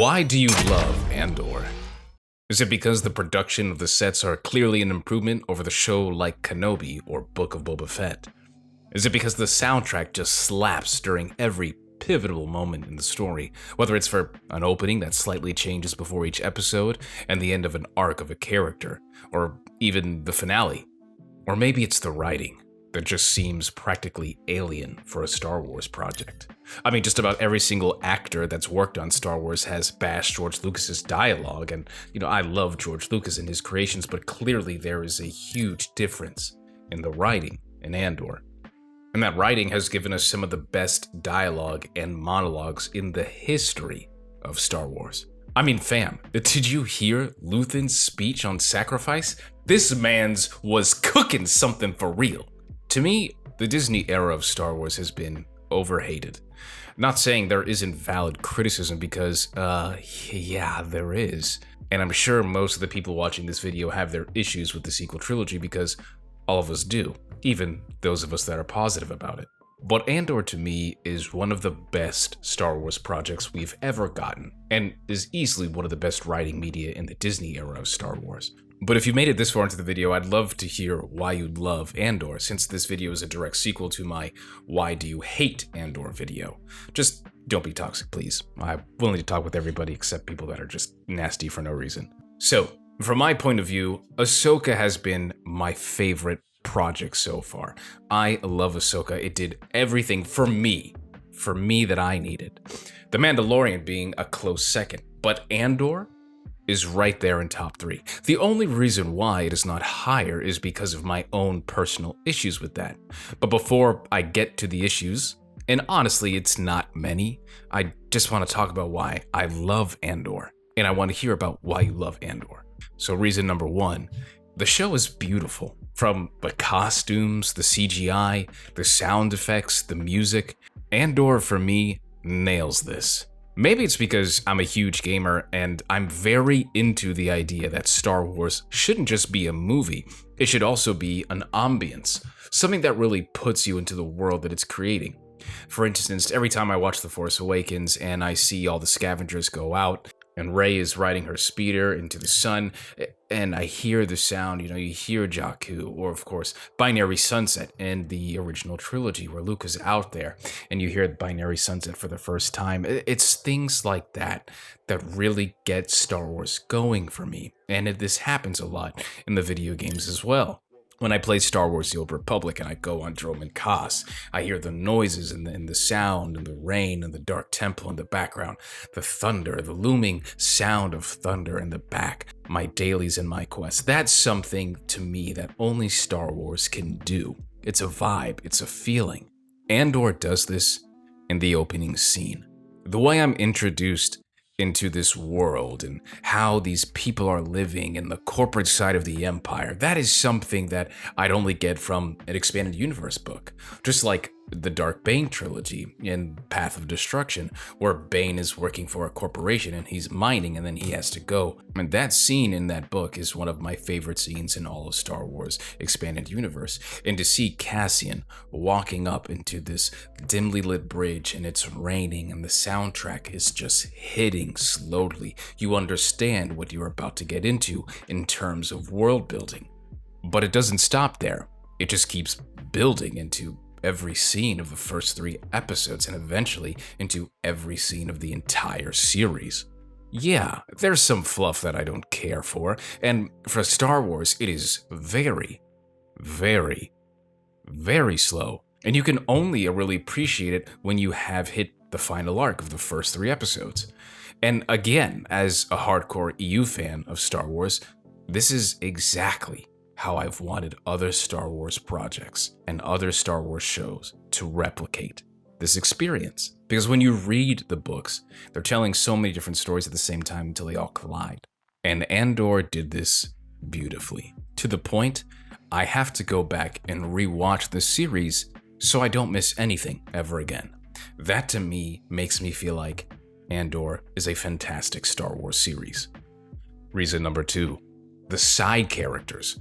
Why do you love Andor? Is it because the production of the sets are clearly an improvement over the show like Kenobi or Book of Boba Fett? Is it because the soundtrack just slaps during every pivotal moment in the story, whether it's for an opening that slightly changes before each episode and the end of an arc of a character, or even the finale? Or maybe it's the writing that just seems practically alien for a Star Wars project. I mean, just about every single actor that's worked on Star Wars has bashed George Lucas's dialogue, and I love George Lucas and his creations, but clearly there is a huge difference in the writing in Andor. And that writing has given us some of the best dialogue and monologues in the history of Star Wars. I mean, fam, did you hear Luthen's speech on sacrifice? This man's was cooking something for real. To me, the Disney era of Star Wars has been overhated. Not saying there isn't valid criticism because, yeah, there is. And I'm sure most of the people watching this video have their issues with the sequel trilogy because all of us do, even those of us that are positive about it. But Andor to me is one of the best Star Wars projects we've ever gotten, and is easily one of the best writing media in the Disney era of Star Wars. But if you made it this far into the video, I'd love to hear why you love Andor, since this video is a direct sequel to my Why Do You Hate Andor video. Just don't be toxic, please. I'm willing to talk with everybody except people that are just nasty for no reason. So, from my point of view, Ahsoka has been my favorite project so far. I love Ahsoka. It did everything for me that I needed. The Mandalorian being a close second, but Andor is right there in top 3. The only reason why it is not higher is because of my own personal issues with that. But before I get to the issues, and honestly it's not many, I just want to talk about why I love Andor, and I want to hear about why you love Andor. So reason number 1, the show is beautiful. From the costumes, the CGI, the sound effects, the music, Andor for me nails this. Maybe it's because I'm a huge gamer and I'm very into the idea that Star Wars shouldn't just be a movie, it should also be an ambience, something that really puts you into the world that it's creating. For instance, every time I watch The Force Awakens and I see all the scavengers go out, and Rey is riding her speeder into the sun, and I hear the sound, you hear Jakku, or of course, Binary Sunset in the original trilogy where Luke is out there, and you hear Binary Sunset for the first time. It's things like that that really get Star Wars going for me, and this happens a lot in the video games as well. When I play Star Wars The Old Republic and I go on Dromund Kaas, I hear the noises and the sound and the rain and the Dark Temple in the background, the thunder, the looming sound of thunder in the back, my dailies and my quests. That's something to me that only Star Wars can do. It's a vibe, it's a feeling. Andor does this in the opening scene. The way I'm introduced into this world and how these people are living in the corporate side of the Empire, that is something that I'd only get from an expanded universe book. Just like the Dark Bane trilogy in Path of Destruction, where Bane is working for a corporation and he's mining and then he has to go. And that scene in that book is one of my favorite scenes in all of Star Wars expanded universe. And to see Cassian walking up into this dimly lit bridge and it's raining and the soundtrack is just hitting slowly, you understand what you're about to get into in terms of world building. But it doesn't stop there. It just keeps building into every scene of the first 3 episodes and eventually into every scene of the entire series. Yeah, there's some fluff that I don't care for, and for Star Wars, it is very, very, very slow. And you can only really appreciate it when you have hit the final arc of the first 3 episodes. And again, as a hardcore EU fan of Star Wars, this is exactly how I've wanted other Star Wars projects and other Star Wars shows to replicate this experience. Because when you read the books, they're telling so many different stories at the same time until they all collide. And Andor did this beautifully, to the point I have to go back and rewatch the series so I don't miss anything ever again. That to me makes me feel like Andor is a fantastic Star Wars series. Reason number 2, the side characters,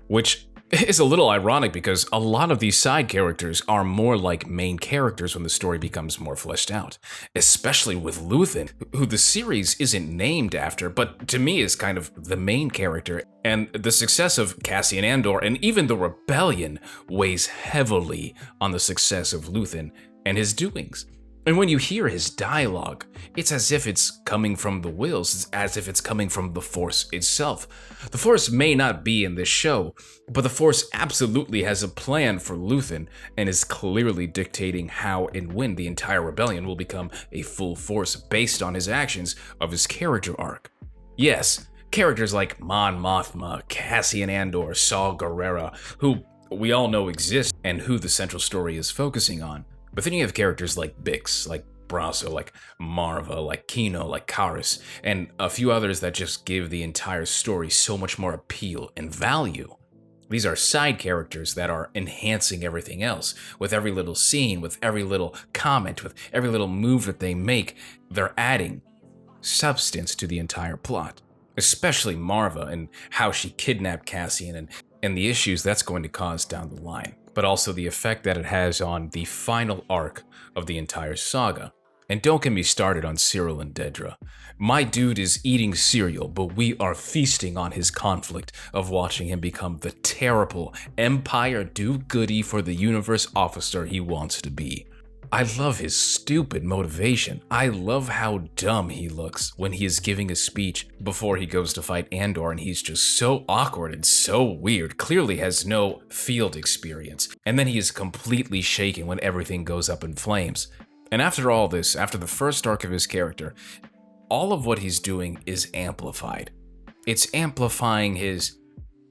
which It's a little ironic because a lot of these side characters are more like main characters when the story becomes more fleshed out, especially with Luthen, who the series isn't named after, but to me is kind of the main character, and the success of Cassian Andor and even the rebellion weighs heavily on the success of Luthen and his doings. And when you hear his dialogue, it's as if it's coming from the Whills, it's as if it's coming from the Force itself. The Force may not be in this show, but the Force absolutely has a plan for Luthen and is clearly dictating how and when the entire rebellion will become a full Force based on his actions of his character arc. Yes, characters like Mon Mothma, Cassian Andor, Saw Gerrera, who we all know exist and who the central story is focusing on. But then you have characters like Bix, like Brasso, like Marva, like Kino, like Karis, and a few others that just give the entire story so much more appeal and value. These are side characters that are enhancing everything else. With every little scene, with every little comment, with every little move that they make, they're adding substance to the entire plot. Especially Marva and how she kidnapped Cassian and the issues that's going to cause down the line, but also the effect that it has on the final arc of the entire saga. And don't get me started on Cyril and Dedra. My dude is eating cereal, but we are feasting on his conflict of watching him become the terrible Empire do-goody for the universe officer he wants to be. I love his stupid motivation. I love how dumb he looks when he is giving a speech before he goes to fight Andor, and he's just so awkward and so weird, clearly has no field experience. And then he is completely shaken when everything goes up in flames. And after all this, after the first arc of his character, all of what he's doing is amplified. It's amplifying his,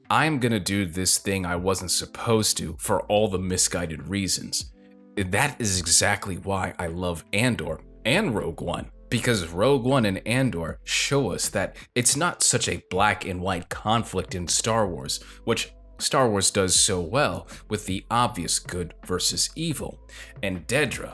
I'm gonna do this thing I wasn't supposed to for all the misguided reasons. That is exactly why I love Andor and Rogue One, because Rogue One and Andor show us that it's not such a black and white conflict in Star Wars, which Star Wars does so well with the obvious good versus evil. And Dedra,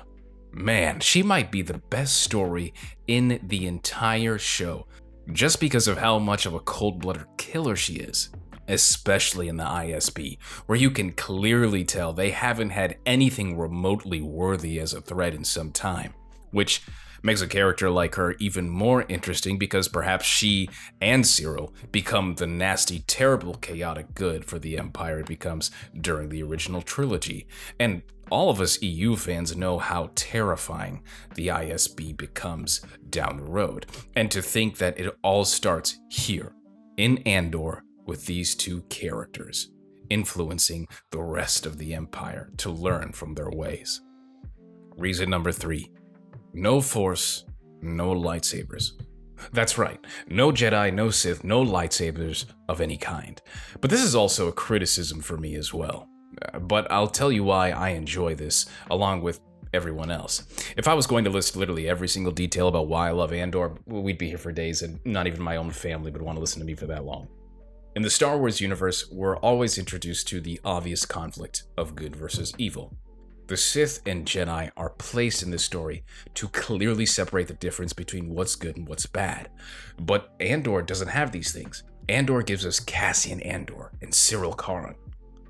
man, she might be the best story in the entire show, just because of how much of a cold-blooded killer she is. Especially in the ISB, where you can clearly tell they haven't had anything remotely worthy as a threat in some time, which makes a character like her even more interesting because perhaps she and Cyril become the nasty, terrible, chaotic good for the Empire it becomes during the original trilogy. And all of us EU fans know how terrifying the ISB becomes down the road. And to think that it all starts here, in Andor, with these two characters, influencing the rest of the Empire to learn from their ways. Reason number 3, no Force, no lightsabers. That's right, no Jedi, no Sith, no lightsabers of any kind. But this is also a criticism for me as well. But I'll tell you why I enjoy this, along with everyone else. If I was going to list literally every single detail about why I love Andor, we'd be here for days, and not even my own family would want to listen to me for that long. In the Star Wars universe, we're always introduced to the obvious conflict of good versus evil. The Sith and Jedi are placed in this story to clearly separate the difference between what's good and what's bad. But Andor doesn't have these things. Andor gives us Cassian Andor and Cyril Karn,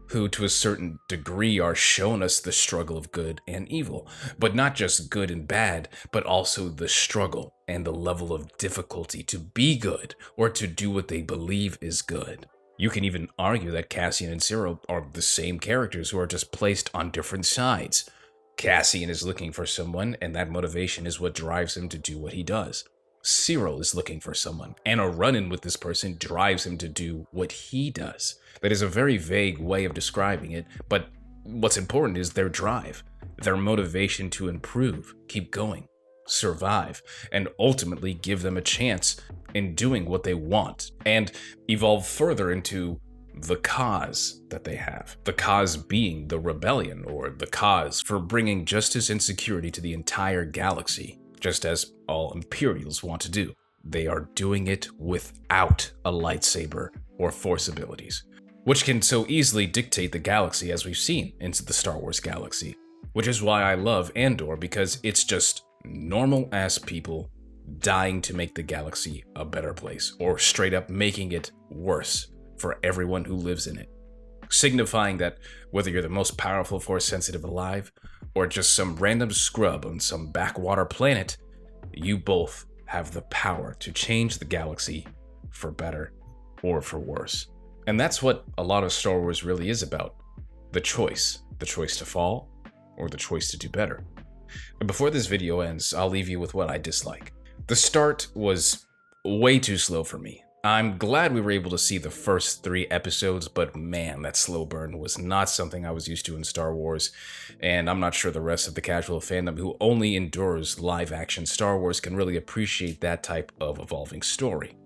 who to a certain degree are showing us the struggle of good and evil, but not just good and bad, but also the struggle and the level of difficulty to be good or to do what they believe is good. You can even argue that Cassian and Cyril are the same characters who are just placed on different sides. Cassian is looking for someone, and that motivation is what drives him to do what he does. Cyril is looking for someone, and a run-in with this person drives him to do what he does. That is a very vague way of describing it, but what's important is their drive, their motivation to improve, keep going, survive, and ultimately give them a chance in doing what they want, and evolve further into the cause that they have. The cause being the rebellion, or the cause for bringing justice and security to the entire galaxy, just as all Imperials want to do. They are doing it without a lightsaber or Force abilities, which can so easily dictate the galaxy as we've seen into the Star Wars galaxy. Which is why I love Andor, because it's just normal-ass people dying to make the galaxy a better place, or straight up making it worse for everyone who lives in it. signifying that whether you're the most powerful Force sensitive alive, or just some random scrub on some backwater planet, you both have the power to change the galaxy for better or for worse. And that's what a lot of Star Wars really is about. The choice to fall or the choice to do better. And before this video ends, I'll leave you with what I dislike. The start was way too slow for me. I'm glad we were able to see the first 3 episodes, but man, that slow burn was not something I was used to in Star Wars, and I'm not sure the rest of the casual fandom who only endures live-action Star Wars can really appreciate that type of evolving story.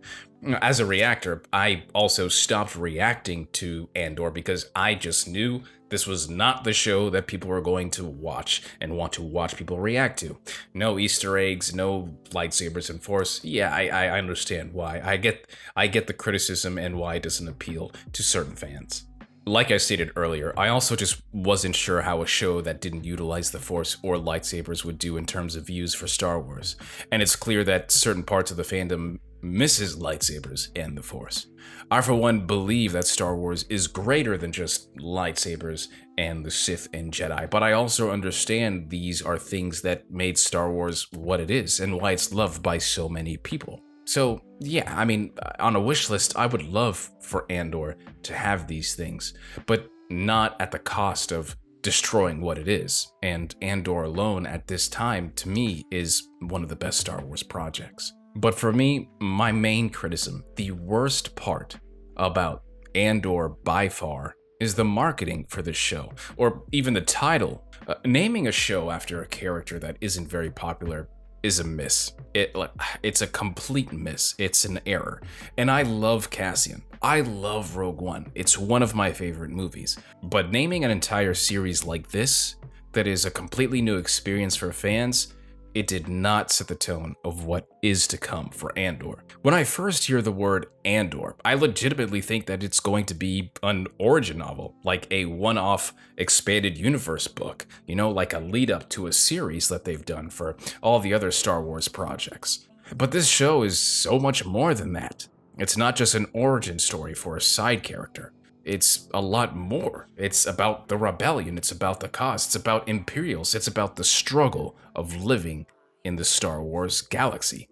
As a reactor, I also stopped reacting to Andor because I just knew this was not the show that people were going to watch and want to watch people react to. No Easter eggs, no lightsabers and Force. Yeah, I understand why. I get the criticism and why it doesn't appeal to certain fans. Like I stated earlier, I also just wasn't sure how a show that didn't utilize the Force or lightsabers would do in terms of views for Star Wars. And it's clear that certain parts of the fandom misses lightsabers and the Force. I, for one, believe that Star Wars is greater than just lightsabers and the Sith and Jedi, but I also understand these are things that made Star Wars what it is and why it's loved by so many people. So yeah, I mean, on a wish list, I would love for Andor to have these things, but not at the cost of destroying what it is. And Andor alone at this time, to me, is one of the best Star Wars projects. But for me, my main criticism, the worst part about Andor by far, is the marketing for this show, or even the title. Naming a show after a character that isn't very popular is a miss. It's a complete miss. It's an error. And I love Cassian. I love Rogue One. It's one of my favorite movies. But naming an entire series like this, that is a completely new experience for fans, it did not set the tone of what is to come for Andor. When I first hear the word Andor, I legitimately think that it's going to be an origin novel, like a one-off expanded universe book, you know, like a lead up to a series that they've done for all the other Star Wars projects. But this show is so much more than that. It's not just an origin story for a side character. It's a lot more. It's about the rebellion, it's about the cause, it's about Imperials, it's about the struggle of living in the Star Wars galaxy.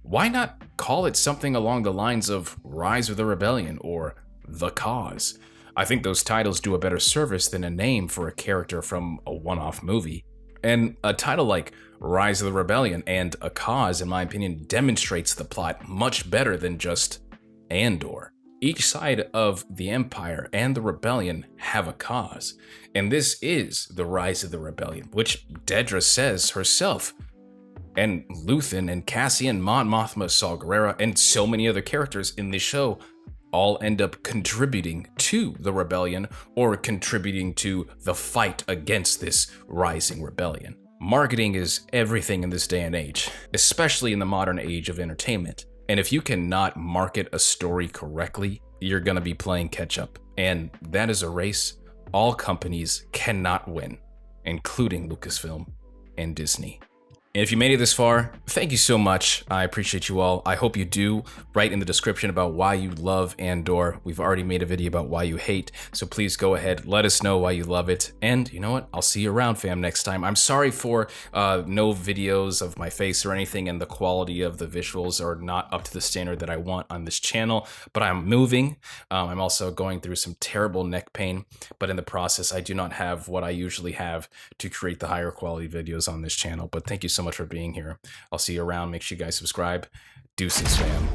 Why not call it something along the lines of Rise of the Rebellion or The Cause? I think those titles do a better service than a name for a character from a one-off movie. And a title like Rise of the Rebellion and A Cause, in my opinion, demonstrates the plot much better than just Andor. Each side of the Empire and the Rebellion have a cause, and this is the Rise of the Rebellion, which Dedra says herself. And Luthen and Cassian, Mon Mothma, Saw Gerrera, and so many other characters in this show all end up contributing to the rebellion or contributing to the fight against this rising rebellion. Marketing is everything in this day and age, especially in the modern age of entertainment. And if you cannot market a story correctly, you're gonna be playing catch up. And that is a race all companies cannot win, including Lucasfilm and Disney. And if you made it this far, thank you so much. I appreciate you all. I hope you do. Write in the description about why you love Andor. We've already made a video about why you hate, so please go ahead, let us know why you love it. And you know what? I'll see you around, fam, next time. I'm sorry for no videos of my face or anything, and the quality of the visuals are not up to the standard that I want on this channel, but I'm moving. I'm also going through some terrible neck pain, but in the process, I do not have what I usually have to create the higher quality videos on this channel. But thank you so much for being here. I'll see you around. Make sure you guys subscribe. Deuces, fam.